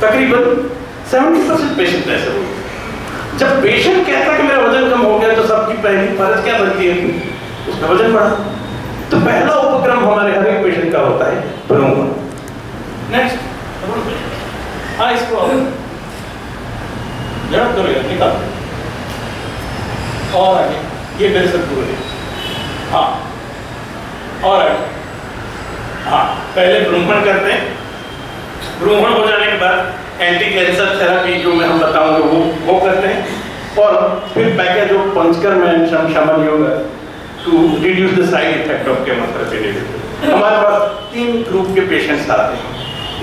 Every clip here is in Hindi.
तकरीबन 70% पेशेंट ऐसे होते हैं। जब पेशेंट कहता है कि मेरा वजन कम हो गया तो सबकी पहली फर्ज क्या बनती है? उसका वजन बढ़ा। तो पहला उपक्रम हमारे हर एक पेशेंट का होता है भ्रूण। नेक्स्ट, हाँ इसको जरा करो यार, निकाल और आगे, ये मेरे से दूर है। हाँ और आगे, हाँ पहले भ्रूमण करते हैं। भ्रूमण हो जाने के बाद एंटी कैंसर थेरेपी जो मैं हम बताऊंगा वो करते हैं। और फिर package of panchakarma and shaman yoga to reduce the side effect of chemotherapy. हमारे पास 3 ग्रुप के पेशेंट्स आते हैं।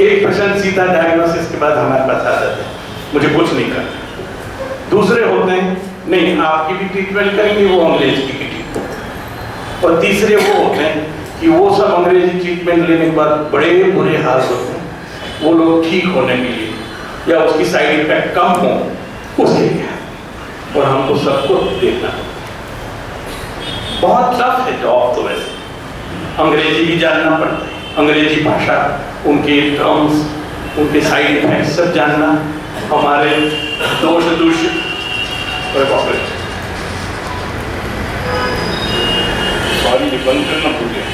एक पेशेंट सीधा डायग्नोसिस के बाद हमारे पास आ जाते हैं, मुझे कुछ नहीं करना। दूसरे होते हैं नहीं आपकी भी ट्रीटमेंट करेंगे, वो अंग्रेजी की ट्रीटमेंट। और तीसरे वो होते हैं कि वो सब अंग्रेजी ट्रीटमेंट लेने के बाद बड़े बुरे हाल होते हैं, वो लोग ठीक होने के लिए या उसकी साइड इफेक्ट कम हो उसके लिए। और हमको सबको देखना बहुत टफ है जॉब। तो वैसे अंग्रेजी भी जानना पड़ता है, अंग्रेजी भाषा, उनके टर्म्स, उनके साइड इफेक्ट सब जानना, हमारे दोष दूषित सॉरी बंद करना भूल गया।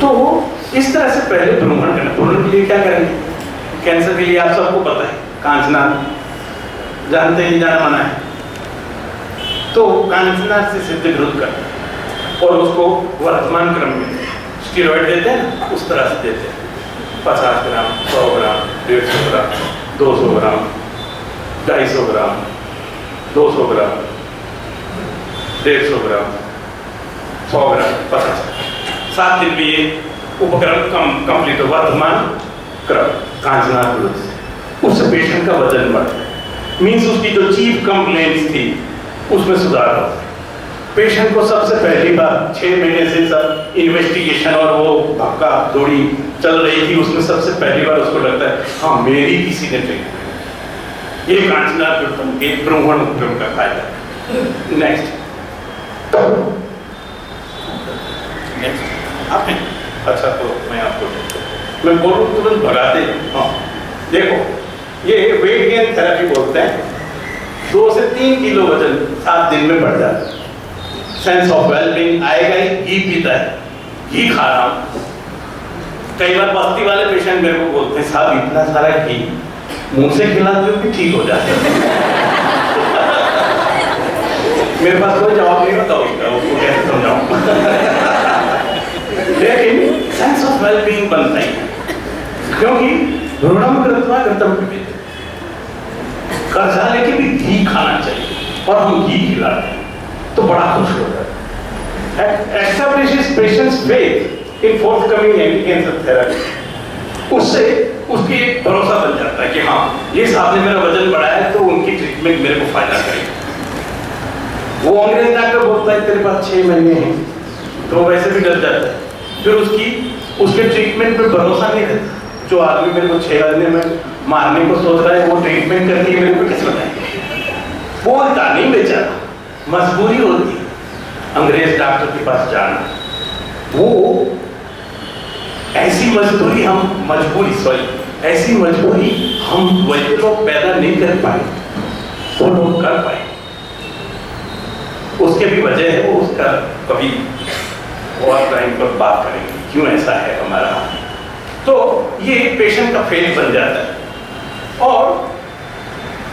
तो इस तरह से पहले भ्रूमण करना। भ्रूमण के लिए क्या करेंगे? कैंसर के लिए आप सबको पता है कांचनाद जानते हैं, जाना मना है। तो कांचनाद से सिद्ध घृत करना और उसको वर्तमान क्रम में स्टेरॉइड देते हैं, उस तरह से देते हैं 50 ग्राम, 100 ग्राम, 150 ग्राम, 200 ग्राम, 250 ग्राम, 200 ग्राम, 150 ग्राम, 100 ग्राम, 50 ग्राम। 7 दिन में ये उपक्रम कंप्लीट हो। वर्तमान क्रम कांचनाद घृत से उससे पेशेंट का वजन बढ़ता है। मीन्स उसकी जो चीफ कंप्लेंट्स थी उसमें सुधार होता है। पेशेंट को सबसे पहली बार 6 महीने से सब इन्वेस्टिगेशन और वो धक्का दौड़ी चल रही थी, उसमें सबसे पहली बार उसको लगता है हाँ मेरी किसी ने ट्रीटमेंट। ये कांचनाद घृत के भ्रूमण उपक्रम का फायदा है। नेक्स्ट आपने अच्छा तो मैं आपको मैं बोलूँ तुरंत भगाते। हाँ देखो ये वेट गेन थेरेपी बोलते हैं। 2 से 3 किलो वजन 7 दिन में बढ़ जाता है। सेंस ऑफ वेलबींग आएगा ही। घी पीता है, घी खा रहा हूँ। कई बार बस्ती वाले पेशेंट मेरे को बोलते हैं साहब इतना सारा घी मुंह से खिलाते हो कि ठीक हो जाते हैं। मेरे पास कोई जवाब नहीं होता उसको कैसे समझाऊं। लेकिन सेंस ऑफ वेलबींग बनता है क्योंकि भ्रूणम कृत्वा घृतम पिबेत। कर्जा लेके भी घी खाना चाहिए और हम घी खिलाते हैं तो बड़ा खुश हो जाता है। Establishes patients faith in forthcoming anti cancer therapy. उससे उसकी एक भरोसा बन जाता है कि हाँ ये साहब ने मेरा वजन बढ़ाया है तो उनकी ट्रीटमेंट मेरे को फायदा करेगी। वो अंग्रेज डॉक्टर बोलता है तेरे पास 6 महीने हैं तो वैसे भी डर जाता है। फिर उसके ट्रीटमेंट पे भरोसा नहीं रहता। जो आदमी मेरे को 6 महीने में मारने को सोच रहा है वो ट्रीटमेंट करके मेरे को कैसे बताएंगे? बोलता नहीं बेचारा, मजबूरी होती है अंग्रेज डॉक्टर के पास जाना। वो ऐसी मजबूरी हम वैसे लोग पैदा नहीं कर पाए, वो लोग कर पाए। उसके भी वजह है, वो उसका कभी और टाइम पर बात करेंगे क्यों ऐसा है हमारा। तो ये पेशेंट का फेल बन जाता है और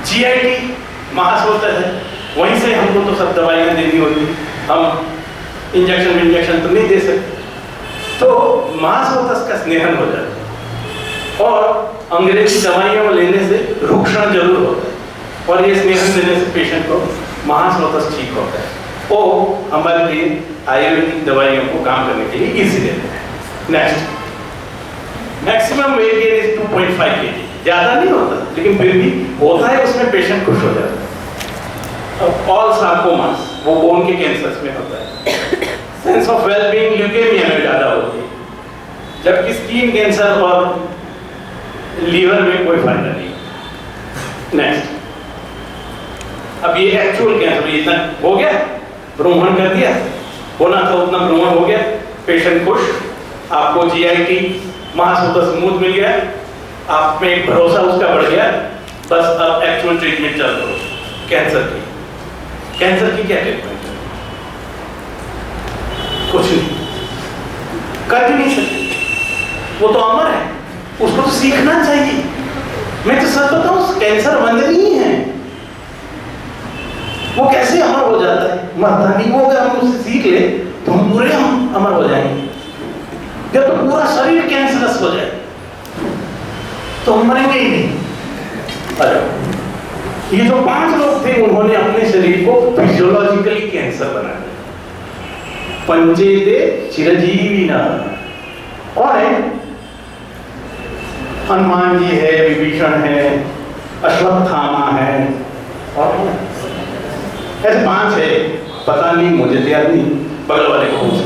जीआईटी मास होता है, वहीं से हमको तो सब दवाइयाँ देनी होती, हम इंजेक्शन तो नहीं दे सकते। तो मास होता का स्नेहन हो जाता है और अंग्रेजी दवाइयों लेने से रुक्षण जरूर होता है और ये स्नेहन देने से पेशेंट को मास होता ठीक होता है। वो हमारे लिए आयुर्वेदिक दवाइयों को काम करने के लिए इजी देते हैं। Next, maximum weight gain is 2.5 kg। ज्यादा नहीं होता लेकिन फिर भी होता है, उसमें पेशेंट खुश हो जाता है। ऑल सार्कोमास वो बोन के कैंसर्स में होता है। सेंस ऑफ वेलबींग ल्यूकेमिया में ज्यादा होती है, जबकि स्किन कैंसर और लीवर में कोई फायदा नहीं। नेक्स्ट, अब ये एक्चुअल कैंसर इतना हो गया, भ्रूण कर दिया, होना था उतना भ्रूण हो गया, पेशेंट खुश, आपको जीआईटी महासुपर स्मूथ मिल गया, आप में एक भरोसा उसका बढ़ गया, बस अब एक्चुअल ट्रीटमेंट चल रहा है कैंसर की। कैंसर की क्या ट्रीटमेंट है? कुछ नहीं, कर भी नहीं सकते, वो तो अमर है, उसको तो सीखना चाहिए। मैं तो सच बताऊं, कैंसर वंदनीय है, वो कैसे अमर हो जाता है, मरता नहीं। वो अगर हम उससे सीख ले तो हम पूरे हम अमर हो जाएंगे। जब तो पूरा शरीर कैंसरस हो जाए तो हम मरेंगे ही नहीं। अरे ये जो 5 लोग थे, उन्होंने अपने शरीर को फिजियोलॉजिकली कैंसर बना दिया। पंजे दे चिरंजीवी ना, और है हनुमान जी है, विभीषण है, अश्वत्थामा है, और ऐसे 5 है, पता नहीं, मुझे तो याद नहीं, बगल वाले को पूछ।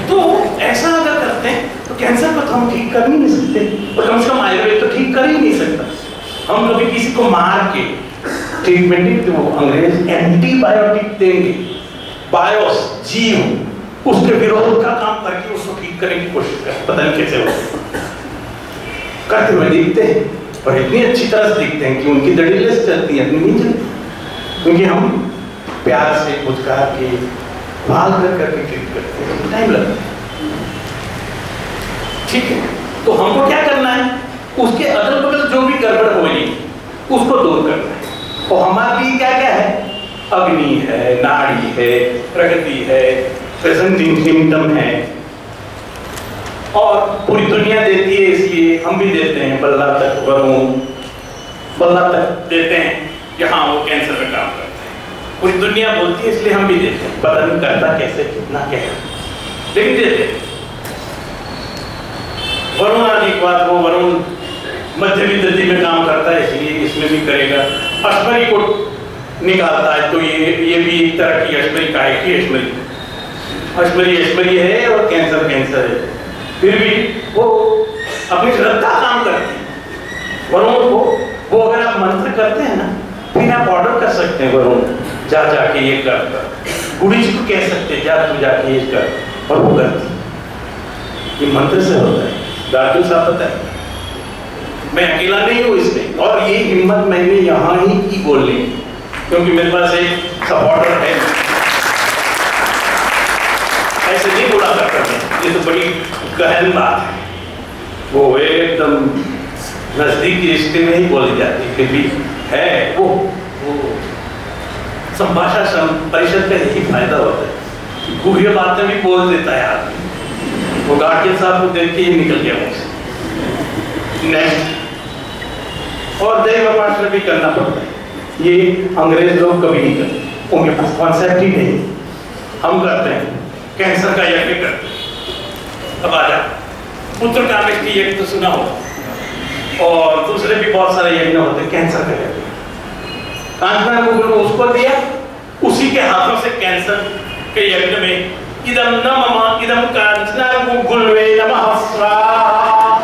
तो ऐसा अगर करते हैं तो कैंसर को तो हम ठीक कर ही नहीं सकते, और कम से कम आयुर्वेद तो ठीक कर ही नहीं सकता। हम कभी किसी को मार के ट्रीटमेंट नहीं, तो वो अंग्रेज एंटीबायोटिक देंगे, बायोस जीव, उसके विरोध का काम करके उसको ठीक करने की कोशिश करते, पता नहीं कैसे हो करते हुए दिखते हैं, और इतनी अच्छी तरह से दिखते हैं कि उनकी दड़ीलेस चलती है, अपनी नहीं चलती, क्योंकि हम प्यार से पुचकार के भाग करके ट्रीट करते हैं, टाइम लगता है। ठीक है, तो हमको क्या करना है, उसके अगल बगल जो भी गड़बड़ हो रही उसको दूर करना है। और हमारी क्या क्या है, अग्नि है, नाड़ी है, प्रगति है, प्रेजेंटिंग सिम्टम है, और पूरी दुनिया देती है, इसलिए हम भी देते हैं। बल्ला तक वरुण, बल्ला तक देते हैं कि हाँ वो कैंसर में काम करते हैं, पूरी दुनिया बोलती है, इसलिए हम भी देते हैं। पता नहीं करता कैसे, कितना क्या है, लेकिन देते हैं। वरुण आदि के बाद वो वरुण मध्य विद्युति में काम करता है, इसलिए इसमें भी करेगा। अश्मरी को निकालता है, तो ये भी एक तरह की अश्मरी का है कि अश्मरी है, और कैंसर है, फिर भी वो अपनी श्रद्धा काम करती है। वरुण को वो अगर आप मंत्र करते हैं ना, फिर आप ऑर्डर कर सकते हैं, वरुण जाके ये कर, गुड़ी जी को कह सकते हैं जा तू जाके ये कर, और वो करती। ये मंत्र से होता है, दादू साहब पता है, मैं अकेला नहीं हूँ इसमें, और ये हिम्मत मैंने यहाँ ही की बोलने की, क्योंकि मेरे पास एक सपोर्टर है। ऐसे नहीं बोला करता मैं, ये तो बड़ी गहन बात है, वो एकदम नजदीकी रिश्ते में ही बोली जाती, फिर भी है वो संभाषा परिषद का यही फायदा होता है, गुह्य बातें भी बोल देता है आदमी। वो गार्जियन साहब को देख के ही निकल गया मुझसे। नेक्स्ट, और दैव उपासना भी करना पड़ता है, ये अंग्रेज लोग कभी नहीं करते, उनके पास कॉन्सेप्ट ही नहीं। हम करते हैं, कैंसर का यज्ञ करते हैं। अब आ जा, पुत्र कामेष्टि यज्ञ तो सुना हो, और दूसरे भी बहुत सारे यज्ञ होते हैं कैंसर का यज्ञ। कांचना को उसको दिया, उसी के हाथों से कैंसर के यज्ञ में इदम नमः इदम कांचना गुगुल्वे नमः स्वाहा,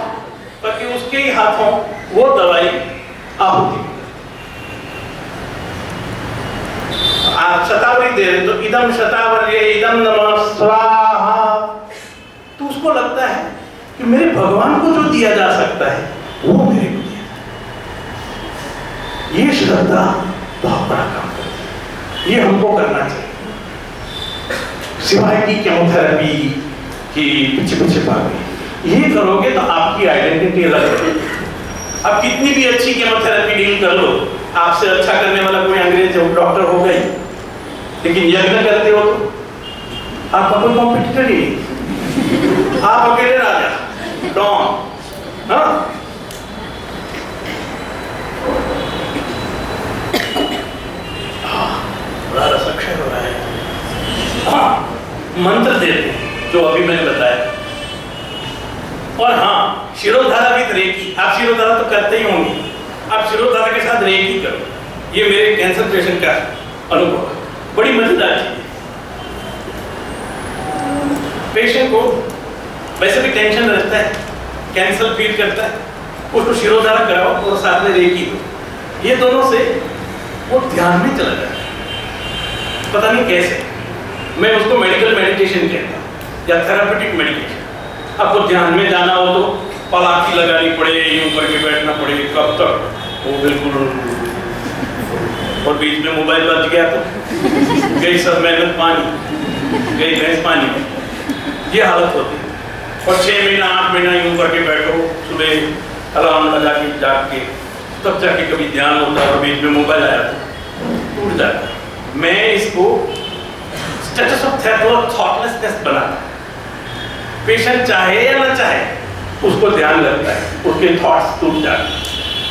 ताकि उसके ही हाथों वो दवाई आहुति। आप शतावरी दे रहे तो इदम शतावर्य इदम नमः स्वाहा, तो उसको लगता है कि मेरे भगवान को जो दिया जा सकता है वो मेरे को दिया। ये श्रद्धा बहुत बड़ा काम करती है, ये हमको करना चाहिए, सिवाय की केमोथेरेपी की पीछे भागे। ये करोगे तो आपकी आइडेंटिटी अलग है। अब कितनी भी अच्छी केमोथेरेपी डील कर लो, आपसे अच्छा करने वाला कोई अंग्रेज डॉक्टर हो गई, लेकिन यज्ञ करते हो तो आपका कोई कॉम्पिटिटर ही नहीं, आप अकेले राजा डॉन। हाँ, बड़ा रसक्षय हो रहा है। हाँ, मंत्र देते हैं जो अभी मैंने बताया, और हाँ शिरोधारा भी रेकी। आप शिरोधारा तो करते ही होंगे, आप शिरोधारा के साथ रेकी करो। ये मेरे कैंसर पेशेंट का अनुभव है, बड़ी मजेदार चीज। पेशेंट को वैसे भी टेंशन रहता है, कैंसर फील करता है, उसको शिरोधारा कराओ और साथ में रेकी दो। ये दोनों से वो ध्यान में चला जाता है, पता नहीं कैसे। मैं उसको मेडिकल मेडिटेशन कहता हूँ या थेरापेटिक मेडिटेशन। आपको ध्यान में जाना हो तो पलाकी लगानी पड़े, यूं करके बैठना पड़े, कब तक वो बिल्कुल, और बीच में मोबाइल बज गया तो गई सब मेहनत पानी, गई भैंस पानी में, ये हालत होती है। और 6 महीना 8 महीना यूं करके बैठो, सुबह अलार्म लगा के जाग के, तब जाके कभी ध्यान होता है और बीच में मोबाइल आया तो टूट जाता है। मैं इसको स्टेटस ऑफ थॉटलेसनेस बनाता है। पेशेंट चाहे या ना चाहे उसको ध्यान लगता है, उसके थॉट्स टूट जाते हैं,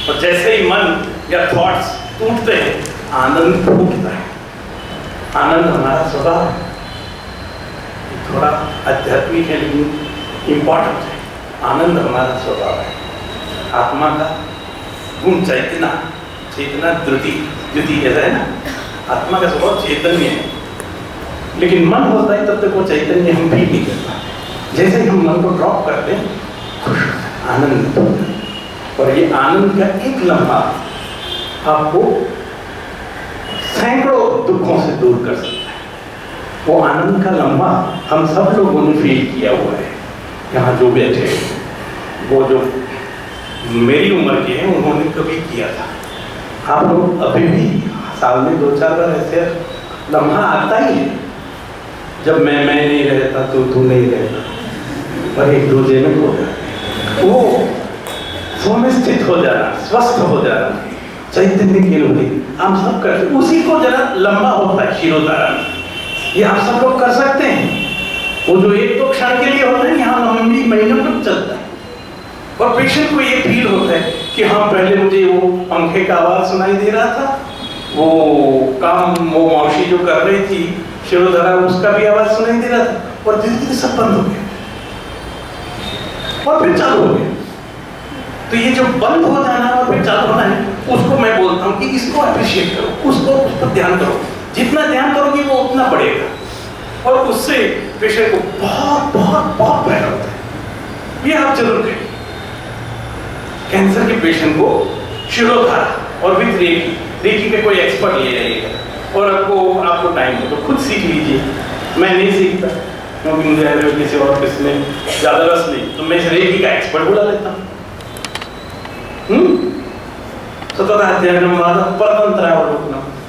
और जैसे ही मन या थॉट्स टूटते हैं आनंद टूटता है। आनंद हमारा स्वभाव है, थोड़ा आध्यात्मिक है लेकिन इम्पॉर्टेंट है। आनंद हमारा स्वभाव है, आत्मा का गुण चैतना, चेतना द्रुति ऐसा है ना, आत्मा का स्वभाव चैतन्य है, लेकिन मन होता है तब तक वो चैतन्य हम फील नहीं करता। जैसे ही हम मन को ड्रॉप करते हैं खुश आनंद होता है, और ये आनंद का एक लम्हा आपको सैकड़ों दुखों से दूर कर सकता है। वो आनंद का लम्हा हम सब लोगों ने फील किया हुआ है, यहाँ जो बैठे वो जो मेरी उम्र के हैं उन्होंने कभी किया था। आप लोग अभी भी साल में 2-4 बार ऐसे लम्हा आता ही है, जब मैं नहीं रहता तो तू नहीं रहता, और एक दूसरे में हो जाता, वो सुनिश्चित हो जाना, स्वस्थ हो जाना, चैतन्य की होगी हम सब करते। उसी को जरा लंबा होता है शिरोधारण, ये आप सब लोग कर सकते हैं। वो जो 1-2 क्षण के लिए होता है, यहाँ लंबी महीनों तक चलता है, और पेशेंट को ये फील होता है कि हाँ पहले मुझे वो पंखे का आवाज सुनाई दे रहा था, वो काम वो मौसी जो कर रही थी शिरोधारा उसका भी आवाज सुनाई दे रहा था, और धीरे धीरे सब बंद हो गया और फिर चालू हो गया। तो ये जो बंद हो जाना और फिर चालू होना है, उसको मैं बोलता हूँ कि इसको अप्रिशिएट करो, उस पर ध्यान करो। जितना ध्यान करोगे वो उतना बढ़ेगा, और उससे पेशेंट को बहुत बहुत बहुत फायदा होता है। ये आप जरूर करें। कैंसर के पेशेंट को शिरोधारा और विद रेकी के कोई एक्सपर्ट ले जाइएगा, और आपको टाइम हो तो खुद सीख लीजिए। मैं नहीं सीखता क्योंकि मुझे किसी और किसमें ज्यादा रस नहीं, तो मैं रेकी का एक्सपर्ट बुला लेता हूँ।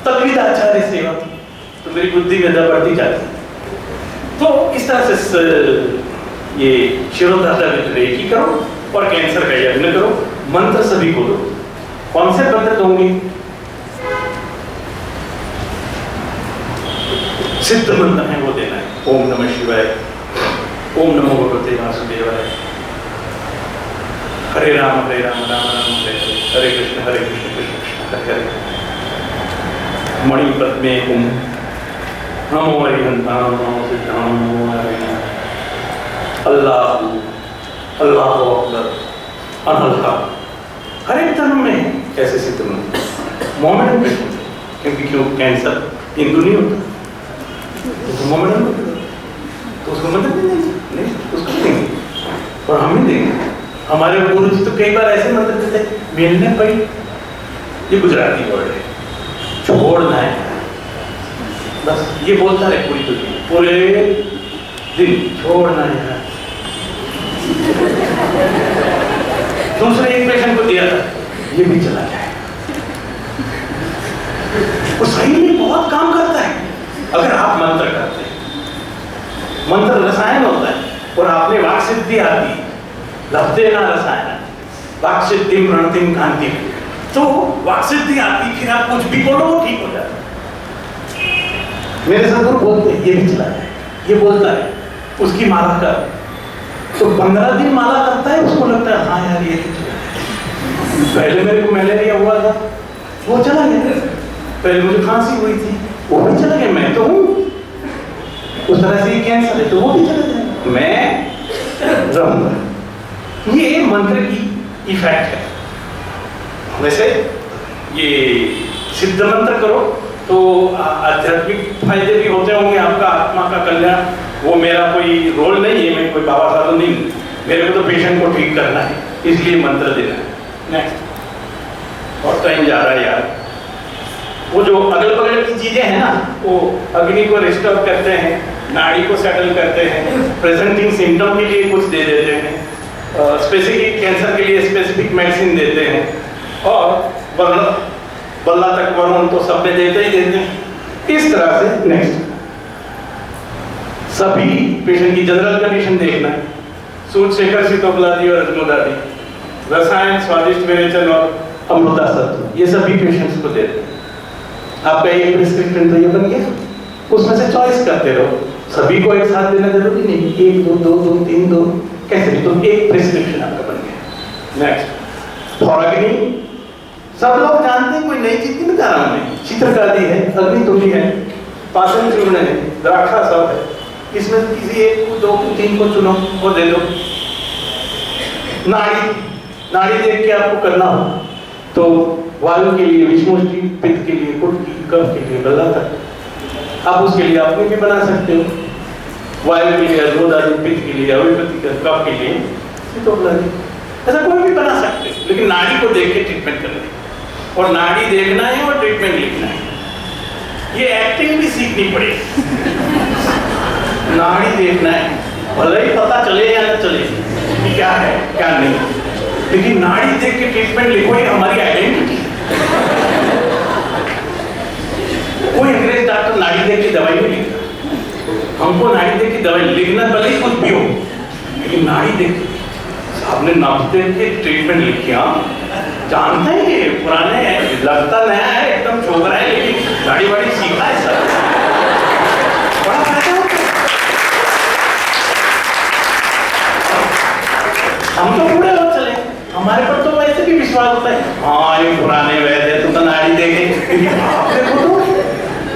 तद्विदाचार्य सेवा, तो मेरी बुद्धि में बढ़ती जाती। तो इस तरह से ये शिरोधारा रेकी करो और कैंसर का यज्ञ करो। मंत्र सभी को दो। कौन से मंत्र दूंगी? सिद्ध मंत्र है वो देना है। ओम नमः शिवाय, ओम नमो भगवते वासुदेवाय, हरे राम राम राम हरे हरे कृष्ण कृष्ण कृष्ण हरे हरे। मणिपद्मे ओम नमो हरिहंतां नमो सिद्धां नमो हरिहं। अल्लाह अल्लाह अकबर अल्लाह। हर एक धर्म में कैसे सिद्ध मंत्र, मोहम्मदन में, क्योंकि कैंसर हिंदू नहीं होता तो मोहम्मदन तो उसको मदद नहीं उसको देंगे, और हम ही देंगे। हमारे गुरु जी तो कई बार ऐसे मंत्र देते, मिलने पर, ये गुजराती वर्ड है, छोड़ना है, बस ये बोलता रहे पूरे दिन छोड़ना है। दूसरे एक पेशेंट को दिया था, ये भी चला जाए। वो सही में बहुत काम करता है अगर आप मंत्र करते हैं। मंत्र रसायन होता है, और आपने वाक सिद्धि आती, लब्धे ना रसायन, वाक सिद्धि प्रणतिम कांति, तो वाक सिद्धि आती, फिर आप कुछ भी बोलो वो ठीक हो जाता है। मेरे सदगुरु बोलते हैं ये भी चला जाए, ये बोलता है उसकी माला कर, तो 15 दिन माला करता है, उसको लगता है हाँ यार ये पहले मेरे को मलेरिया हुआ था वो चला गया, पहले मुझे खांसी हुई थी वो भी चला गया, मैं तो हूँ। उस तरह से कैंसर है तो वो भी चला जाएगा, मैं रहूंगा। ये मंत्र की इफेक्ट है। वैसे ये सिद्ध मंत्र करो तो आध्यात्मिक फायदे भी होते होंगे, आपका आत्मा का कल्याण। वो मेरा कोई रोल नहीं है, मैं कोई बाबा साधु नहीं, मेरे को तो पेशेंट को ठीक करना है, इसलिए मंत्र देना है। नेक्स्ट, और टाइम जा रहा है यार। वो जो अगल बगल की चीजें हैं ना, वो अग्नि को रिस्टोर करते हैं, नाड़ी को सेटल करते हैं, प्रेजेंटिंग सिम्टम के लिए कुछ दे देते हैं, स्पेसिफिक कैंसर के लिए स्पेसिफिक मेडिसिन देते हैं, और बल्ला तक वरुण तो सब में देते ही देते हैं। इस तरह से नेक्स्ट सभी पेशेंट की जनरल कंडीशन देखना है, सूर्यशेखर सीतोपलादी और अजमोदादी, रसायन, स्वादिष्ट विरेचन और अमृता सत्व, ये सभी पेशेंट्स को देते हैं। आपका एक प्रिस्क्रिप्शन तो ये बन गया, उसमें से चॉइस करते रहो, सभी को एक साथ देना जरूरी नहीं, 1 2 2 2 3 2 कैसे भी, तो एक प्रिस्क्रिप्शन आपका बन गया। नेक्स्ट थोराग्नि, सब लोग जानते हैं, कोई नई चीज की बता रहा हूं मैं, चित्रकाली है, अग्नितुल्य है, पाचन चूर्ण है, द्राक्षा सब है, इसमें किसी एक को, 2 को, 3 को चुनो, वो दे दो। नाड़ी देख के आपको करना हो तो वायु के लिए विषमुष्टि, पित्त के लिए कुटकी, कफ के लिए गला तक, आप उसके लिए अपने भी बना सकते हो, वायु के लिए अजमोदादी, पित्त के लिए अविपति, कफ के लिए सीतोपलादी, ऐसा कोई भी बना सकते हो, लेकिन नाड़ी को देख के ट्रीटमेंट करना है, और नाड़ी देखना है और ट्रीटमेंट लिखना है। ये एक्टिंग भी सीखनी पड़ेगी। नाड़ी देखना है, भले ही पता चले या न चले कि क्या है क्या नहीं, लेकिन नाड़ी देख के ट्रीटमेंट लिखो, ये हमारी आइडेंटिटी है। कोई अंग्रेज डॉक्टर नाड़ी देख के दवाई नहीं लिखता, हमको नाड़ी देख के दवाई लिखना भले ही कुछ भी हो, लेकिन नाड़ी देख के आपने नब्ज देख के ट्रीटमेंट लिखिया, जानते हैं ये पुराने हैं, लगता नया है, एकदम छोकरा है, लेकिन गाड़ी वाड़ी सीखा है सर, बड़ा फायदा होता है। हम तो पूरे हो चले, हमारे पर तो वैसे भी विश्वास होता है, हाँ ये पुराने वैद्य है, तो नाड़ी देखे, आपने गुरु,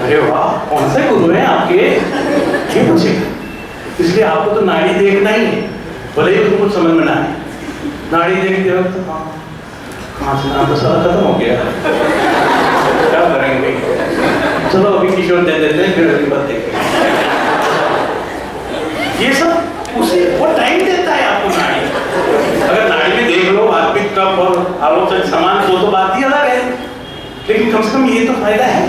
अरे वाह कौन से गुरु हैं आपके, ये पूछेगा। इसलिए आपको तो नाड़ी देखना ही है, भले ही तुमको कुछ समझ में ना आए, नाड़ी देखते वक्त हाँ सुना तो सारा खत्म हो गया, क्या करेंगे, चलो अभी किशोर दे देते हैं, फिर अगली बात देखेंगे। ये सब उसे वो टाइम देता है आपको नाड़ी, अगर नाड़ी में देख लो आत्मिक कफ और आलोचक समान तो बात ही अलग है, लेकिन कम से कम ये तो फायदा है,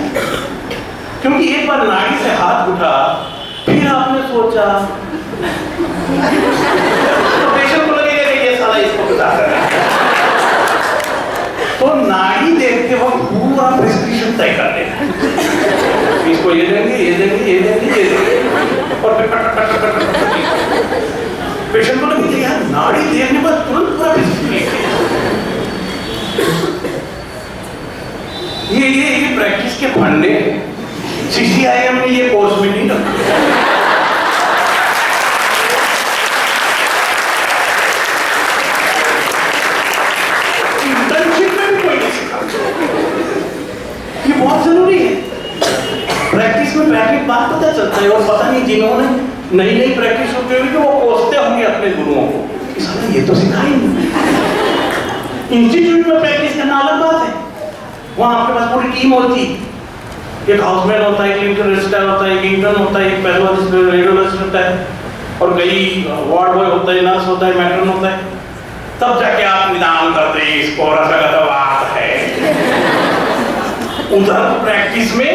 क्योंकि एक बार नाड़ी से हाथ उठा, फिर आपने सोचा, तो पेशेंट को लगेगा कि ये साला इसको बता रहा है, तो नाड़ी देखते वक्त पूरा प्रिस्क्रिप्शन तय कर देना, इसको ये देंगे, ये देंगे, ये देंगे, ये देंगे, और फिर पेशेंट को लगेगा यार नाड़ी देखने पर तुरंत पूरा प्रिस्क्रिप्शन। ये प्रैक्टिस के फंडे CCIM ने ये कोर्स में नहीं रखा। बहुत जरूरी है, प्रैक्टिस में प्रैक्टिस बात पता चलता है, और पता नहीं जिन्होंने नई प्रैक्टिस होती होगी कि वो कोसते होंगे अपने गुरुओं को, ये तो सिखाई नहीं। इंस्टीट्यूट में प्रैक्टिस करना अलग बात है, वहाँ आपके पास पूरी टीम होती है, एक हाउसमैन होता है, क्लिनिकल रजिस्ट्रार होता है, एक इंटर्न होता है, एक पैथोलॉजिस्ट, रेडियोलॉजिस्ट होता है, और कई वार्ड बॉय होता है, नर्स होता है, मैट्रन होता है, तब जाके आप निदान करते हैं इसको, रसगत बात है। उधर प्रैक्टिस में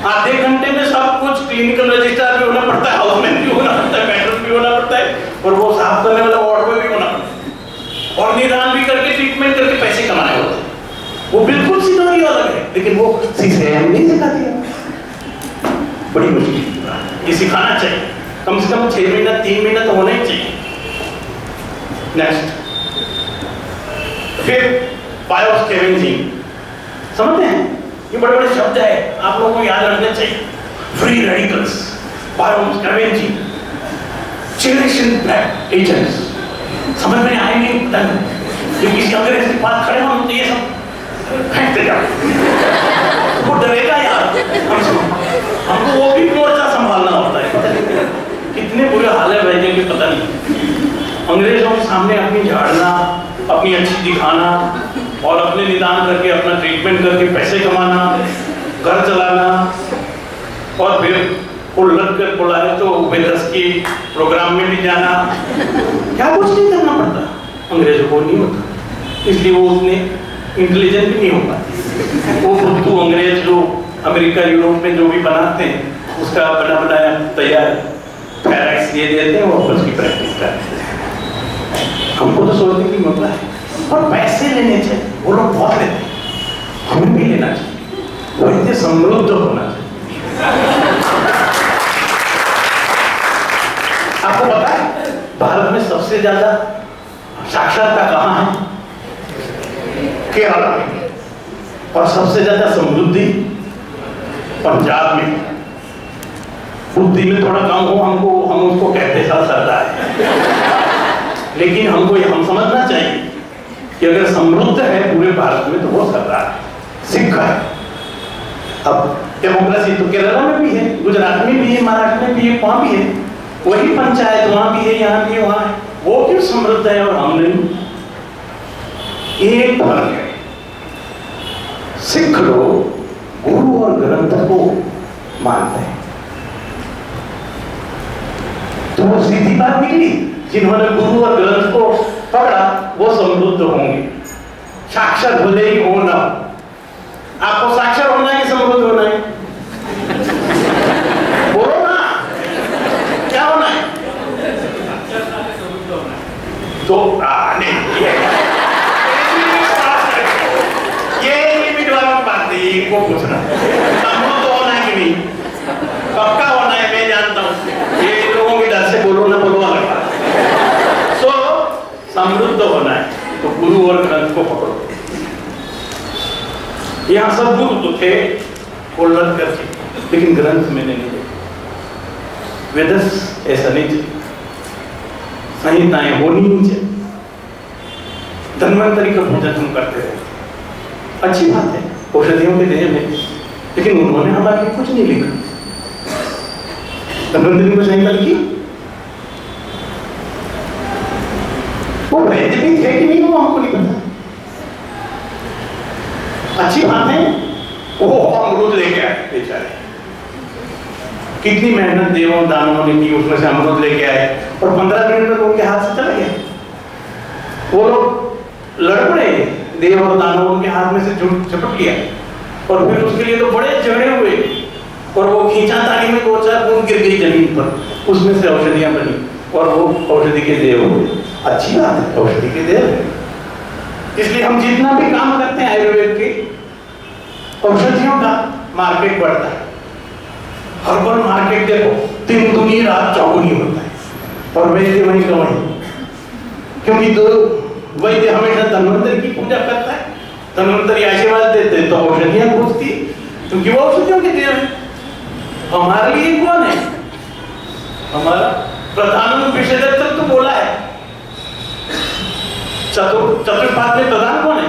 आधे घंटे में सब कुछ क्लिनिकल रजिस्ट्रार भी होना पड़ता है, हाउसमैन भी होना पड़ता है, मैट्रन भी होना पड़ता है, और वो साफ करने वाला वार्ड बॉय भी होना पड़ता है, और निदान भी करके ट्रीटमेंट करके पैसे कमाने होते हैं। वो बिल्कुल सिनेरियो अलग है, लेकिन वो CCIM नहीं सिखा दिया, बड़ी मुश्किल। ये सिखाना चाहिए, कम से कम 6 महीना 3 महीना तो होना ही चाहिए। नेक्स्ट, फिर बायोस्कैवेंजिंग, समझते हैं ये बड़े बड़े शब्द है, आप लोगों को याद रखना चाहिए। Free radicals, bioscavenging, generation black agents, समझ में आए नहीं, पता नहीं, किसी अंग्रेज के पास खड़े हों तो ये सब फेंकते जाओ, वो डरेगा यार, हमको वो भी मोर्चा संभालना होता है, पता नहीं कितने बुरे हाल है वैद्य के, पता नहीं। अंग्रेजों के सामने अपनी झाड़ना, अपनी अच्छी दिखाना, और अपने निदान करके अपना ट्रीटमेंट करके पैसे कमाना, घर चलाना, और फिर उलट कर बुलाए तो वेदर्स की प्रोग्राम में भी जाना, क्या कुछ नहीं करना पड़ता, अंग्रेजों को नहीं होता। इसलिए वो उतने इंटेलिजेंट भी नहीं हो पाती। वो बुद्धू अंग्रेज लोग अमेरिका यूरोप में जो भी बनाते हैं उसका बना बनाया तैयार फैराइट्स ये देते हैं और उसकी प्रैक्टिस करते हैं। हमको तो सोचने की मौका है और पैसे लेने चाहिए, वो लोग बहुत लेते हैं, हमें भी लेना चाहिए, वो इतने समृद्ध होना चाहिए। आपको पता है भारत में सबसे ज्यादा साक्षरता कहाँ है? केरला में। और सबसे ज्यादा समृद्धि पंजाब में। बुद्धि में थोड़ा कम हो हमको, हम उसको कहते सरदार है, लेकिन हमको हम समझना चाहिए कि अगर समृद्ध है पूरे भारत में तो वो सरदार है, सिख है। अब डेमोक्रेसी तो केरला में भी है, गुजरात में भी है, महाराष्ट्र में भी है, वहां भी है, वही पंचायत वहां भी है, यहाँ भी है, वहां है। वो क्यों समृद्ध है और हम नहीं? एक फर्क है, सिख लोग गुरु और ग्रंथ को मानते हैं, तो वो सीधी बात निकली, जिन्होंने गुरु और ग्रंथ को पढ़ा वो समृद्ध होंगे, साक्षर भले ही हो ना। आपको साक्षर होना है कि समृद्ध होना है? बोलो ना, क्या होना है? तो इनको पूछना समृद्ध होना है कि नहीं, पक्का होना है, मैं जानता हूं ये लोगों के डर से बोलो ना बोलो अलग बात। सो समृद्ध होना है तो गुरु और ग्रंथ को पकड़ो। यहाँ सब गुरु तो थे वो रद्द करके, लेकिन ग्रंथ मैंने नहीं देखा। वेदस ऐसा नहीं चाहिए, संहिताएं होनी नहीं चाहिए। धन्वंतरी का पूजन हम करते रहे, अच्छी बात है, औषधियों के देह में, लेकिन उन्होंने हमारे लिए कुछ नहीं लिखा। धन्वंतरी को संहिता लिखी, वो वैद्य भी थे कि नहीं वो हमको नहीं पता। अच्छी बात है, वो अमरूद लेके आए बेचारे, कितनी मेहनत देवों दानवों ने की, उसमें से अमरूद लेके आए और 15 मिनट में उनके हाथ से चला गया। वो लोग लड़ पड़े, देव और दानवों के हाथ में से झपट लिया और फिर उसके लिए तो बड़े झगड़े हुए और वो खींचातानी में 2-4 बूंद गिर गई जमीन पर, उसमें से औषधियां बनी और वो औषधि के देव हुए। अच्छी बात है, औषधि के देव है। इसलिए हम जितना भी काम करते हैं आयुर्वेद के, औषधियों का मार्केट बढ़ता है। हर्बल मार्केट देखो, दिन दुनी रात चौगुनी होता है और वैद्य वहीं का वहीं, क्योंकि तो वैद्य हमेशा धन्वंतरी की पूजा करता है, धन्वंतरी आशीर्वाद देते हैं तो औषधियां पूछती, क्योंकि वो औषधियों के देव है। हमारे लिए कौन है? हमारा प्रधान विषय तो बोला है, चतुर्पाद में प्रधान कौन है?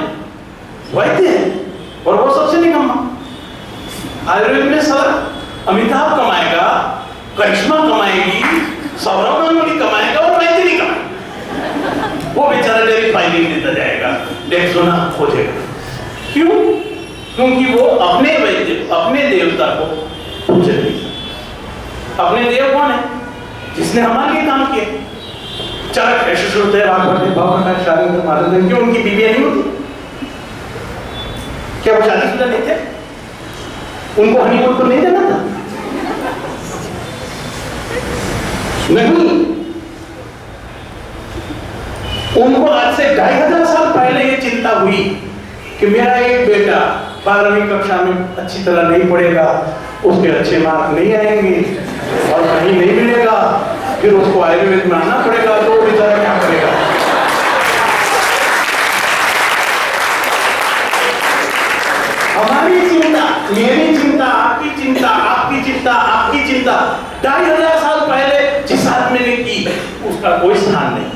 वैद्य है, और वो सबसे निकम्मा। आयुर्वेद में सर अमिताभ कमाएगा, करिश्मा कमाएगी, सौरभ गांगुली कमाएगा और वैद्य नहीं कमाएगा। वो बेचारा डेली फाइलिंग देता जाएगा, डेक्सोना खोजेगा। क्यों? क्योंकि वो अपने वैद्य, अपने देवता को पूजे नहीं। अपने देव कौन है? जिसने हमारे लिए काम किया। चरक ऐसे सुनते हैं, क्यों उनकी बीवियां नहीं होती? क्या वो शादीशुदा नहीं थे? उनको हनीमून पर नहीं जाना था? नहीं, उनको आज से 2500 साल पहले ये चिंता हुई कि मेरा एक बेटा 12वीं कक्षा में अच्छी तरह नहीं पढ़ेगा, उसके अच्छे मार्क नहीं आएंगे और कहीं नहीं मिलेगा, फिर उसको आयुर्वेद में आना पड़ेगा, तो बेचारा क्या करेगा? हमारी चिंता, मेरी चिंता, आपकी चिंता, आपकी चिंता, आपकी चिंता 2500 साल पहले जिस आदमी ने की उसका कोई स्थान नहीं है।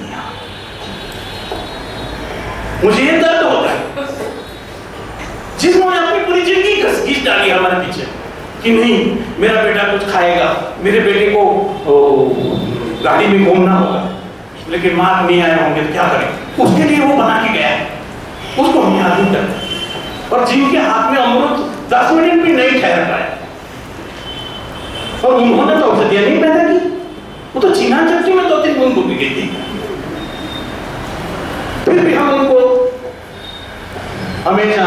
मुझे ये दर्द होता है जिसने अपनी पूरी जिंदगी घसीट डाली हमारे पीछे कि नहीं मेरा बेटा कुछ खाएगा, मेरे बेटे को गाड़ी में घूमना होगा, लेकिन मार्क नहीं आए होंगे तो क्या करें? उसके लिए वो बना के गया है, उसको हम याद नहीं करते। और जिनके हाथ में अमृत 10 मिनट भी नहीं ठहर पाए और उन्होंने तो औषधियां नहीं पैदा की, वो तो चीना चटनी में 2-3 बूंद गई थी, फिर भी हम उनको हमेशा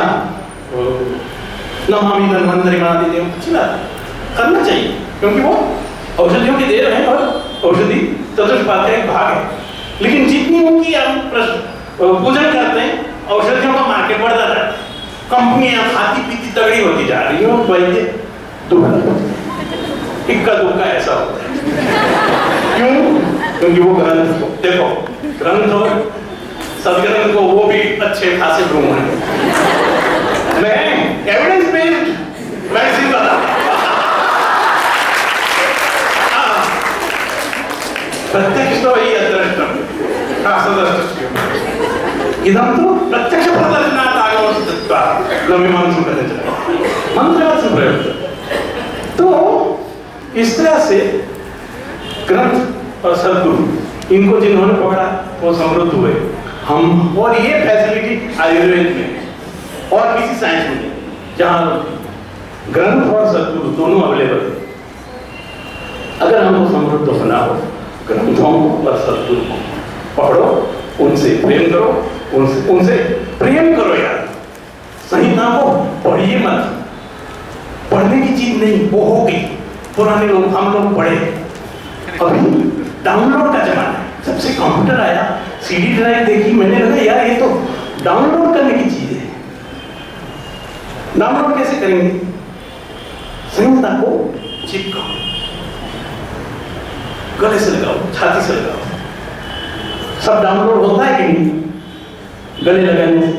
नमामि धन्वंतरि महादेव चिल्ला करना चाहिए, क्योंकि वो औषधियों की देर है और औषधि चतुष्पाद का एक भाग है। लेकिन जितनी उनकी हम पूजन करते हैं, औषधियों का मार्केट बढ़ता जाता है, कंपनियां खाती पीती तगड़ी होती जा रही है, वैद्य इक्का दुक्का ऐसा होता है। क्यों? क्योंकि वो ग्रंथ को देखो, ग्रंथ हो सदग्रंथ को वो भी अच्छे खासे रूम है। मैं एविडेंस बेस्ड वैक्सीन बता, प्रत्यक्ष तो वही अदृष्टम इदम तो प्रत्यक्ष प्रदर्शनात् आगमस्तत्वा नमीमांसं प्रत्यक्ष मंत्रवाचन प्रयोग। तो इस तरह से ग्रंथ और सद्गुरु इनको जिन्होंने पकड़ा वो समृद्ध हुए। हम और ये फैसिलिटी आयुर्वेद में और किसी साइंस में नहीं, जहाँ ग्रंथ और सद्गुरु दोनों अवेलेबल है। अगर हमको समृद्ध होना हो, ग्रंथों और सद्गुरु को पढ़ो, उनसे प्रेम करो, उनसे प्रेम करो यार। संहिता को पढ़िए मत, पढ़ने की चीज नहीं, वो होगी। पुराने लोग, हम लोग पढ़े, अभी डाउनलोड का जमाना है। सबसे कंप्यूटर आया, सीडी ड्राइव देखी, मैंने लगा यार ये तो डाउनलोड करने की चीज है। डाउनलोड कैसे करेंगे? संहिता को चिपकाओ, गले से लगाओ, छाती से लगाओ, सब डाउनलोड होता है कि नहीं? गले लगाने से,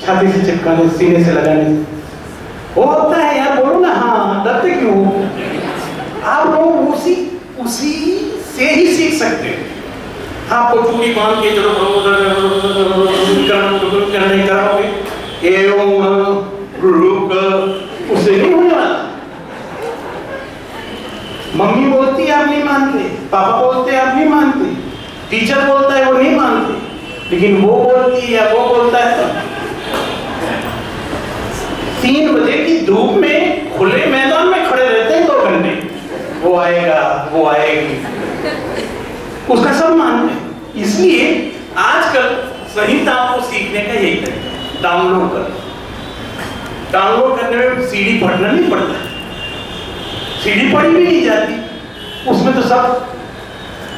छाती से चिपकाने, सीने से लगाने से वो होता है यार। बोलो ना, हाँ, डरते क्यों? आप लोग उसी से ही सीख सकते हो। आपको चूड़ी बांध के चलो नहीं कराओगे, एवं रुक, उससे नहीं होने वाला। मम्मी बोलती है आप नहीं मानते, पापा बोलते हैं आप नहीं मानते, टीचर बोलता है वो नहीं मानते, लेकिन वो बोलती है, वो बोलता है। 3 बजे की धूप में खुले मैदान में खड़े रहते हैं 2 घंटे, वो आएगा, वो आएगी, उसका सब मानते हैं। इसलिए आजकल संहिता को सीखने का यही तरीका, डाउनलोड कर। डाउनलोड करने में सीडी पढ़ना नहीं पड़ता, सीडी पढ़ी भी नहीं जाती, उसमें तो सब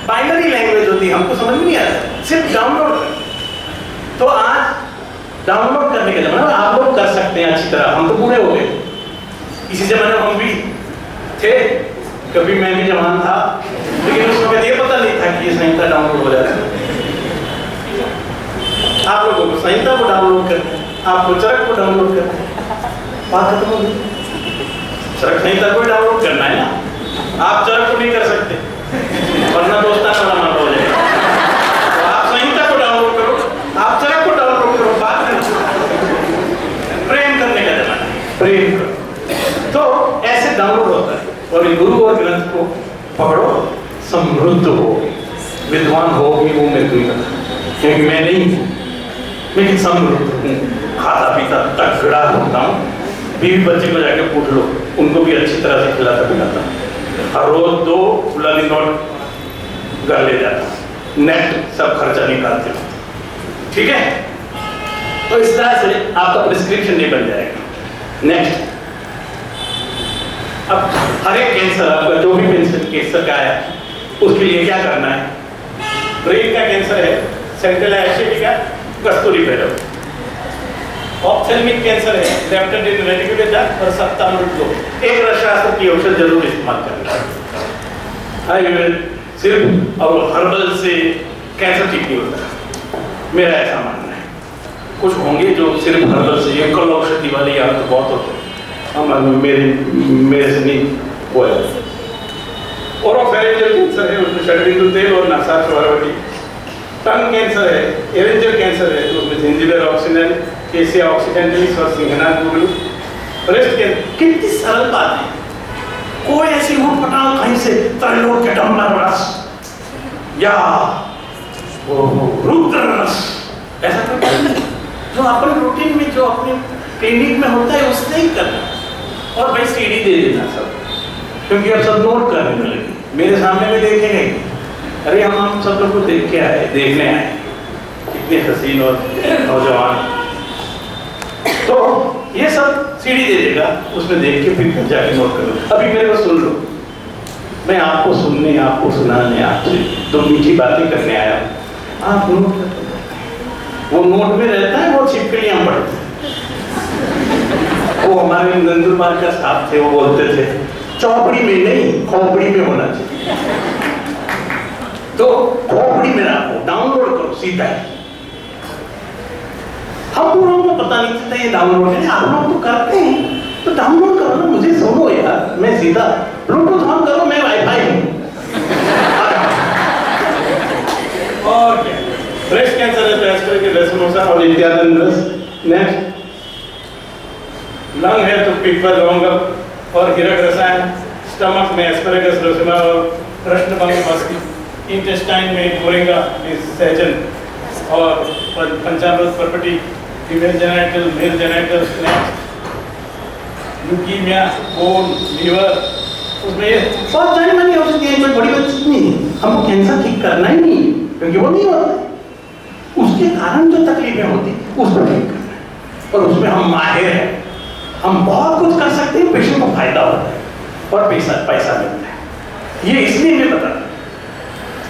बाइनरी लैंग्वेज होती है, हमको समझ नहीं आता, सिर्फ डाउनलोड कर। तो आज डाउनलोड करने के जमाने में आप लोग कर सकते हैं अच्छी तरह। हम तो बूढ़े हो गए, इसी जमाने में हम भी थे, कभी मैं भी जवान था, लेकिन उस वक्त ये पता नहीं था कि ये संहिता डाउनलोड हो जाता है। आप लोगों को संहिता को डाउनलोड करना है, आपको चरक को डाउनलोड करना है, बात खत्म हो गई। चरक संहिता को डाउनलोड करना है ना, आप चरक को नहीं कर सकते, वरना दोस्ताना वाला मामला हो जाएगा। तो आप संहिता को डाउनलोड करो, आप चरक को डाउनलोड करो, बात प्रेम करने का जमाना, प्रेम करो। तो ऐसे डाउनलोड होता है। और गुरु और ग्रंथ को पकड़ो, समृद्ध हो, विद्वान होगी वो मैं तुम्हें पता, क्योंकि मैं नहीं हूँ, लेकिन समृद्ध हूँ, खाता पीता तगड़ा होता हूँ। बीवी बच्चे को जाके पूछ लो, उनको भी अच्छी तरह से खिलाता पिलाता हूँ। हर रोज 2 फुलानी नोट घर ले जाता हूँ, नेट सब खर्चा निकालते हो, ठीक है? तो इस तरह से आपका प्रिस्क्रिप्शन नहीं बन जाएगा। नेक्स्ट, अब हर एक कैंसर, आपका जो भी कैंसर का है, उसके लिए क्या करना है? ब्रेन का कैंसर है, सेंट्रल एसिडिका कस्तूरी भैरव। ऑप्थेल्मिक कैंसर है, लेफ्ट रेटिकुलर और सप्तामृत लो। एक रसायन की औषध जरूर इस्तेमाल करना। आयुर्वेद सिर्फ और हर्बल से कैंसर ठीक नहीं होता, मेरा ऐसा मानना है। कुछ होंगे जो सिर्फ हर्बल से, ये कल औषधि वाली यहाँ तो बहुत होते हैं, मेरे से नहीं हुआ है। ओरोफैरिंजियल कैंसर है, उसमें षड्बिंदु तेल और नासार स्वरवटी। टंग कैंसर है, एरेंजियल कैंसर है, तो उसमें जिंजिबल ऑक्सीजन, केसिया ऑक्सीडेंटलिस और सिंघना गुगलू। ब्रेस्ट कैंसर, कितनी सरल बात है, कोई ऐसी उठपटांग कहीं से त्रैलोक्य के डम्बर रस या रुद्र रस, ऐसा कुछ जो अपन रूटीन में, जो अपने क्लिनिक में होता है उससे ही करना। और भाई सीडी दे देना सब, क्योंकि अब सब नोट करने लगे, मेरे सामने में देखेंगे, अरे हम सब लोग को देख के आए, देखने आए, कितने हसीन और नौजवान। तो ये सब सीडी दे देगा, उसमें देख के फिर जाके नोट कर लो। अभी मेरे को सुन लो, मैं आपको सुनने, आपको सुनाने, आपसे दो मीठी बातें करने आया हूँ, आप नोट कर लो। वो नोट में रहता है, वो छिपकलियां पढ़ते हैं। वो हमारे नंदुरबार का साहब थे, वो बोलते थे चौपड़ी में नहीं खोपड़ी में होना चाहिए। तो खोपड़ी में रखो, डाउनलोड करो सीधा। हम लोगों को पता नहीं चलता ये डाउनलोड है, आप लोग तो करते हैं, तो डाउनलोड करो ना, मुझे सुनो यार, मैं सीधा ब्लूटूथ ऑन करो, मैं वाईफाई हूँ। और क्या, ब्रेस्ट कैंसर है तो एस्पिरेटिव रेसोनोसा और इत्यादि। नेक्स्ट, लंग है तो पीपल लवंगम और हीरक रसायन, स्टमक में एस्पैरागस रसना और कृष्णभंग मस्की, इंटेस्टाइन में मोरिंगा सहजन और पंचामृत पर्पटी, female genital, male genital, leukaemia, bone, liver, उसमें ये बहुत जानी मानी औषधि है, कोई बड़ी बात नहीं है। हमको कैंसर ठीक करना ही नहीं, क्योंकि वो नहीं होता, उसके कारण जो तकलीफें होती उसको ठीक करना है, और उसमें हम माहिर हैं। हम बहुत कुछ कर सकते हैं, पेशेंट को फायदा होता है और पैसा मिलता है, ये इसलिए मैं बता रहा हूं,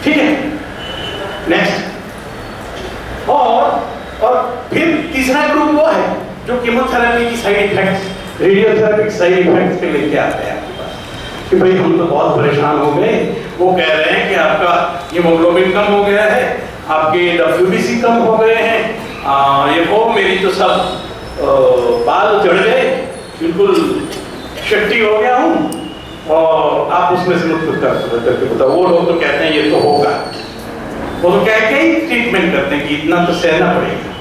ठीक है। नेक्स्ट, और फिर तीसरा ग्रुप वो है जो कीमोथेरेपी की साइड इफेक्ट्स, रेडियोथेरेपी की साइड इफेक्ट्स के लेके आते हैं आपके पास कि भाई हम तो बहुत परेशान हो गए। वो कह रहे हैं कि आपका हीमोग्लोबिन कम हो गया है, आपके WBC कम हो गए हैं, ये वो मेरी तो सब बाल झड़ गए, बिल्कुल शक्ति हो गया हूँ, और आप उसमें से मुझको करके बताओ। वो लोग तो कहते हैं ये तो होगा, वो तो कह के ही ट्रीटमेंट करते हैं कि इतना तो सहना पड़ेगा।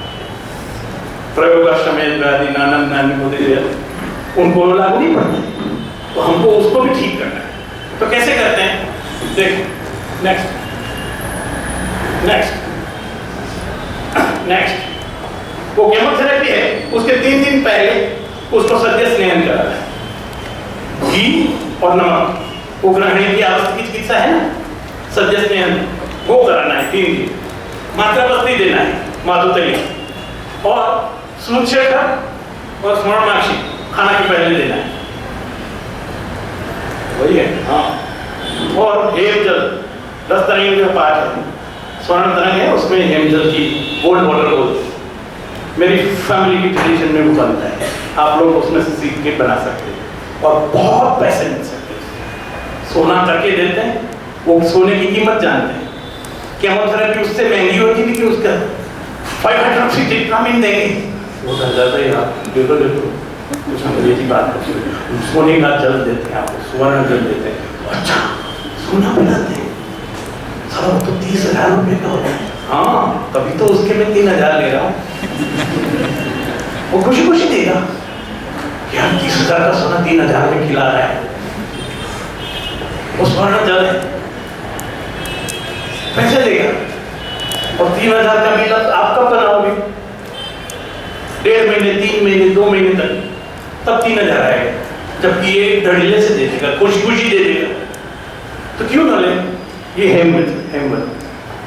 प्रयोगाश्रमें व्याधि नानन नानी को दे, उनको लागू नहीं पड़ता, तो हमको उसको भी ठीक करना है। तो कैसे करते हैं, देखो। नेक्स्ट, वो केमोथेरेपी है, उसके 3 दिन पहले उसको सद्य स्नेहन कराना है, घी और नमक, वो ग्रहण की आवश्यक की चिकित्सा है ना, सद्य स्नेहन वो कराना है 3 दिन। मात्रा बस्ती देना है, माधुतली और सूर्यशेखर और स्मरणमाक्षी खाना के पहले देना है, वही है। हाँ, और हेमजल 10 तरंग का पाठ है, स्वर्ण तरंग है, उसमें हेमजल की गोल्ड वाटर बोलते हैं। मेरी फैमिली की ट्रेडिशन में वो बनता है, आप लोग उसमें से सीख के बना सकते हैं और बहुत पैसे मिल सकते हैं। सोना करके देते हैं, वो सोने की कीमत जानते हैं। केमोथेरेपी उससे महंगी होती है, लेकिन उसका 500 ट्रीटमेंट देंगे, वो तो ज़्यादा ही आप देखो कुछ अंग्रेजी बात करते हैं, सोने का जल देते हैं, आपको स्वर्ण जल देते हैं। अच्छा, सोना पिलाते हैं, सारा तो 30,000 रुपये का होता है। हाँ, तभी तो उसके मैं 3,000 ले रहा हूँ। वो खुशी खुशी देगा कि हम 30,000 का सोना 3,000 में खिला रहा है, वो स्वर्ण जल है, पैसे देगा। और 3,000 का बिल आप कब बनाओगे, 1.5 महीने, 3 महीने, 2 महीने तक, तब 3,000 आएगा, जबकि ये धड़ल्ले से दे देगा, खुशी खुशी दे देगा। तो क्यों ना ले। ये हेमवत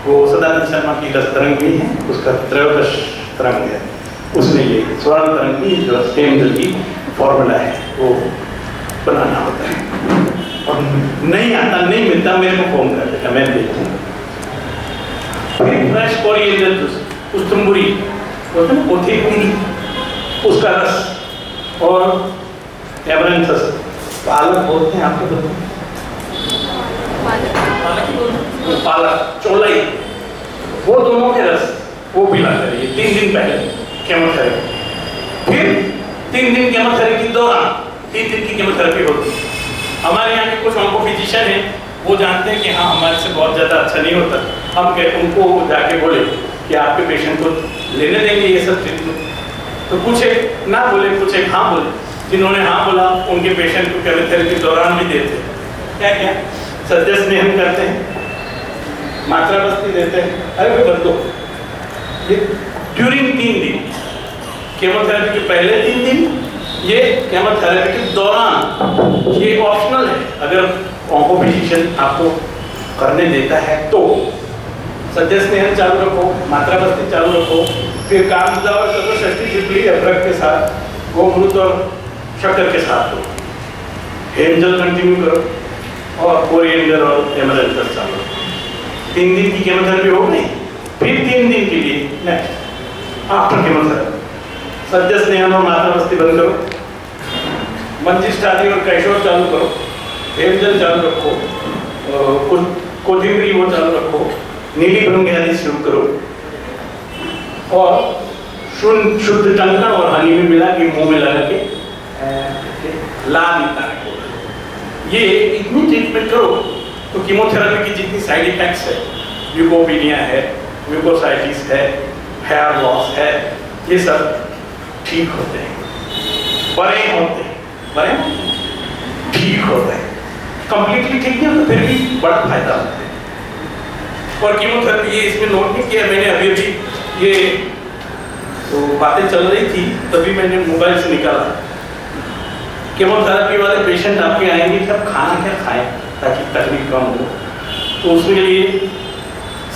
वो सदानंद शर्मा की 10 तरंग भी है, उसका त्रयोदश तरंग है, उसमें ये स्वर्ण तरंग की जो हेमजल की फॉर्मूला है वो बनाना होता है। और नहीं आता, नहीं मिलता, मेरे को फोन कर देगा, मैं देता हूँ। फिर फ्रेश कोरिएंडर जूस, उस्तुंबुरी बोलते हैं, कोथिंबीर, उसका रस, और एमरंथस, पालक बोलते हैं, आपको पता है पालक, चौलाई, वो दोनों के रस वो पिला करिए 3 दिन पहले केमोथेरेपी। फिर 3 दिन केमोथेरेपी के दौरान 3 दिन की केमोथेरेपी होती है। हमारे यहाँ के कुछ ऑन्को फिजिशियन हैं, वो जानते हैं कि हाँ हमारे से बहुत ज़्यादा अच्छा नहीं होता, हम कहते उनको जाके बोले कि आपके पेशेंट को लेने देंगे ये सब ट्रीटमेंट, तो कुछ एक ना बोले, कुछ एक हाँ बोले। जिन्होंने हाँ बोला उनके पेशेंट को केमोथेरेपी के दौरान भी देते हैं, क्या सद्य स्नेहन करते हैं, मात्रा बस्ती देते हैं। अरे भाई बंदो, ये ड्यूरिंग 3 दिन, केमोथेरेपी के पहले 3 दिन, ये केमोथेरेपी के दौरान, ये ऑप्शनल है, अगर ऑन्को फिजिशियन आपको करने देता है तो। सद्य स्नेहन चालू रखो, मात्रा बस्ती चालू रखो, फिर कामदा और चतुष्षष्ठी चिपली अदरक के साथ, गोमृत और शक्कर के साथ दो। हेमजल कंटिन्यू करो और कोरिएंडर और एमरल्ड चालू रखो। 3 दिन की केमोथेरेपी हो गई, फिर 3 दिन के लिए नेक्स्ट आफ्टर केमोथेरेपी सद्य स्नेहन और मात्रा बस्ती बंद करो, मंजिष्ठादि और कैशोर चालू करो, हेमजल चालू रखो, कोथिंबरी वो चालू रखो, नीली भृंग आदि शुरू करो और शुद्ध टंका और हनी में मिला के मुंह में लगा के लाल निकाल को। ये इतनी ट्रीटमेंट करो तो कीमोथेरेपी की जितनी साइड इफेक्ट्स है, ल्यूकोपीनिया है, म्यूकोसाइटिस है, हेयर लॉस है, ये सब ठीक होते हैं, बड़े होते हैं, बड़े ठीक होते हैं। कंप्लीटली ठीक नहीं होता फिर भी बड़ा फायदा होता है। और कीमोथेरेपी ये इसमें नोट नहीं किया मैंने, अभी ये तो बातें चल रही थी तभी मैंने मोबाइल से निकाला। कीमोथेरेपी वाले पेशेंट आपके आएंगे कि आप खाना क्या खाएं ताकि तकलीफ कम हो, तो उसके लिए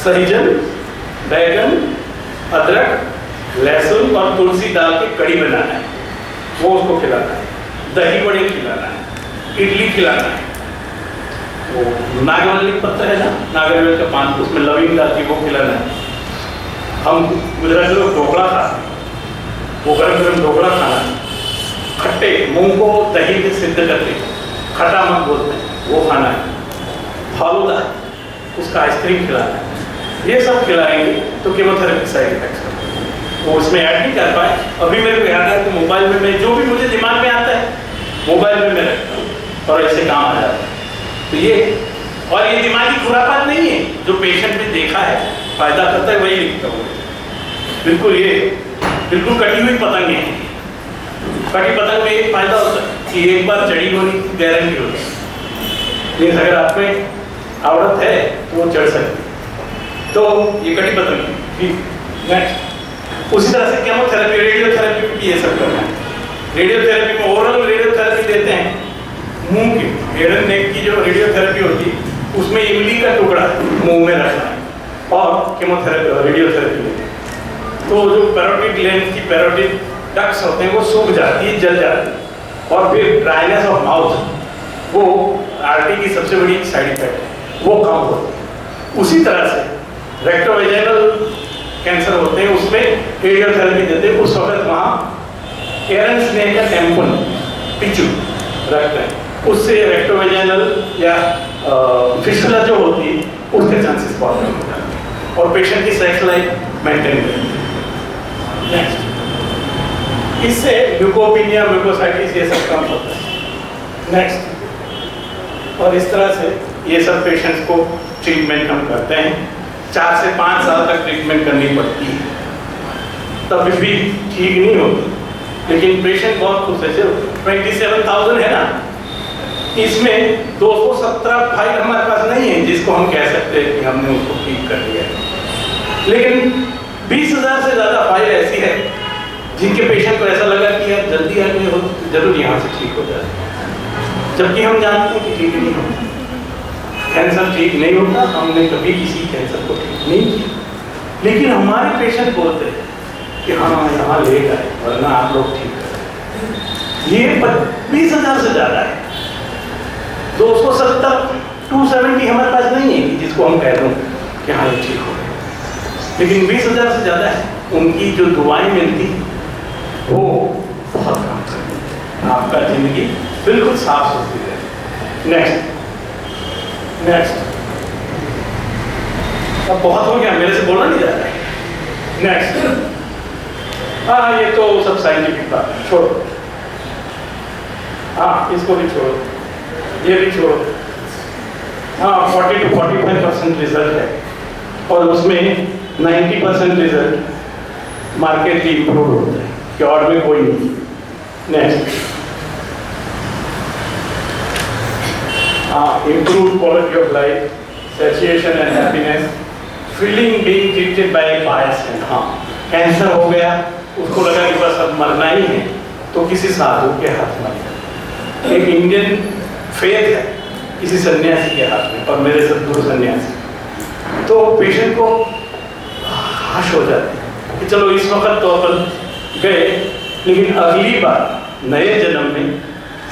सहजन, बैगन, अदरक, लहसुन और तुलसी डाल के कड़ी बनाना है, वो उसको खिलाना है। दही बड़े खिलाना है, इडली खिलाना है, वो नागवल्ली पत्ता है ना, नागरवेल का पान, उसमें लविंग डाल के वो खिलाना है। हम गुजराती लोग ढोकला खाते हैं, वो गरम गरम ढोकला खाना है। खट्टे मूंग को दही में सिद्ध करके खट्टा मत बोलते हैं, वो खाना है। फालूदा, उसका आइसक्रीम खिलाना है। ये सब खिलाएंगे तो कीमोथेरेपी साइड इफेक्ट्स वो उसमें ऐड नहीं कर पाए। अभी मेरे को याद है कि मोबाइल में मैं जो भी मुझे दिमाग में आता है मोबाइल में मैं रखता हूँ और ऐसे काम आ जाता है। तो ये और ये दिमागी खुरापात नहीं है, जो पेशेंट ने देखा है फायदा करता है वही लिखता हूँ। बिल्कुल ये बिल्कुल कटी हुई पतंग है। कटी पतंग में एक फायदा होता है कि एक बार चढ़ी होने की गारंटी होती है, लेकिन अगर आप में आवड़त है तो वो चढ़ सकती है। तो ये कटी पतंग ठीक। नेक्स्ट उसी तरह से केमोथेरेपी, रेडियोथेरेपी भी ये सब करना है। रेडियोथेरेपी में ओरल रेडियोथेरेपी देते हैं, मुंह की हेड एंड नेक की जो रेडियोथेरेपी होती है उसमें इमली का टुकड़ा मुंह में रखना है और केमोथेरेपी रेडियोथेरेपी देते हैं। तो जो पैरोटिड ग्लैंड की पैरोटिड डक्ट्स होते हैं वो सूख जाती है, जल जाती है और फिर ड्राइनेस ऑफ माउथ वो आरटी की सबसे बड़ी साइड इफेक्ट है, वो कम होती है। उसी तरह से रेक्टोवेजाइनल कैंसर होते हैं उसमें रेडियोथेरेपी देते हैं। उस वक्त वहाँ एरन स्नेक का टेम्पल पिचू रखते हैं, उससे रेक्टोवेजाइनल या फिस्टुला जो होती है उसके चांसेस बहुत कम हो जाते हैं और पेशेंट की सेक्स लाइफ मेंटेन करते हैं। नेक्स्ट इससे ल्यूकोपीनिया, म्यूकोसाइटिस ये सब कम होता है। नेक्स्ट और इस तरह से ये सब पेशेंट्स को ट्रीटमेंट हम करते हैं। 4 से 5 साल तक ट्रीटमेंट करनी पड़ती है, तब भी ठीक नहीं होती, लेकिन पेशेंट बहुत खुश है। सिर्फ 27,000 है ना, इसमें 217 फाइल हमारे पास नहीं है जिसको हम कह सकते हैं कि हमने उसको ठीक कर दिया है, लेकिन 20,000 से ज़्यादा फाइल ऐसी है जिनके पेशेंट को ऐसा लगा कि यार जल्दी आगे हो जरूर यहाँ से ठीक हो जाए, जबकि हम जानते हैं कि ठीक नहीं होता। कैंसर ठीक नहीं होता, हमने कभी किसी कैंसर को ठीक नहीं किया, लेकिन हमारे पेशेंट बोलते हैं कि हाँ यहाँ ले गए वरना आप लोग ठीक करें। ये 20,000 से ज़्यादा है। 270 हमारे पास नहीं है जिसको हम कह दूँ कि हाँ ये ठीक हो गए, लेकिन 20,000 से ज़्यादा है। उनकी जो दुआएं मिलती वो बहुत काम करती है, आपका जिंदगी बिल्कुल साफ सुथरी है। नेक्स्ट अब बहुत हो गया, मेरे से बोलना नहीं जा रहा है। नेक्स्ट हाँ ये तो सब साइंटिफिक बात है, छोड़ो। हाँ इसको भी छोड़ो, ये भी छोड़ो। हाँ 40 to 45% रिजल्ट है और उसमें 90% रिजल्ट मार्केटली इम्प्रूव होता है, क्योर में कोई नहीं। Next improved quality of life, satiation and happiness, feeling being treated by a pious hand। हाँ कैंसर हो गया, उसको लगा कि बस अब मरना ही है, तो किसी साधु के हाथ में एक इंडियन फेथ है किसी सन्यासी के हाथ में, और मेरे सद्गुरु सन्यासी तो पेशेंट को हाश हो जाती है कि चलो इस वक्त तो अपन गए, लेकिन अगली बार नए जन्म में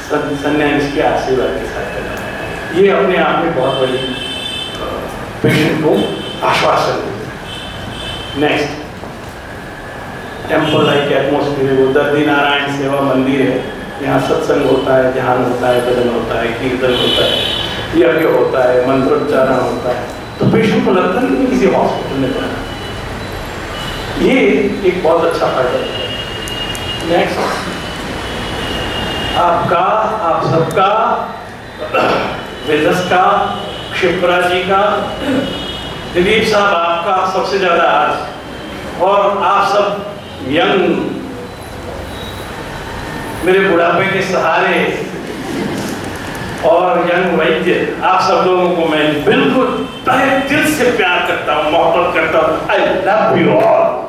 सन्यासी के आशीर्वाद के साथ करना है। ये अपने आप में बहुत बड़ी पेशेंट को आश्वासन देता है। नेक्स्ट, टेम्पल लाइक एटमोस्फियर, वो दर्दी नारायण सेवा मंदिर है, यहाँ सत्संग होता है, ध्यान होता है, भजन होता है, कीर्तन होता है, यज्ञ होता है, मंत्रोच्चारण होता है। तो पेशेंट को लगता नहीं कि किसी हॉस्पिटल में जाना। ये एक बहुत अच्छा फायदा है। नेक्स्ट, आपका, आप सबका, वेदस का, क्षिप्रा जी का, दिलीप साहब आपका सबसे ज्यादा आज, और आप सब यंग, मेरे बुढ़ापे के सहारे और यंग वैद्य, आप सब लोगों को मैं बिल्कुल तहे दिल से प्यार करता हूँ, मोहब्बत करता हूँ। I love you all.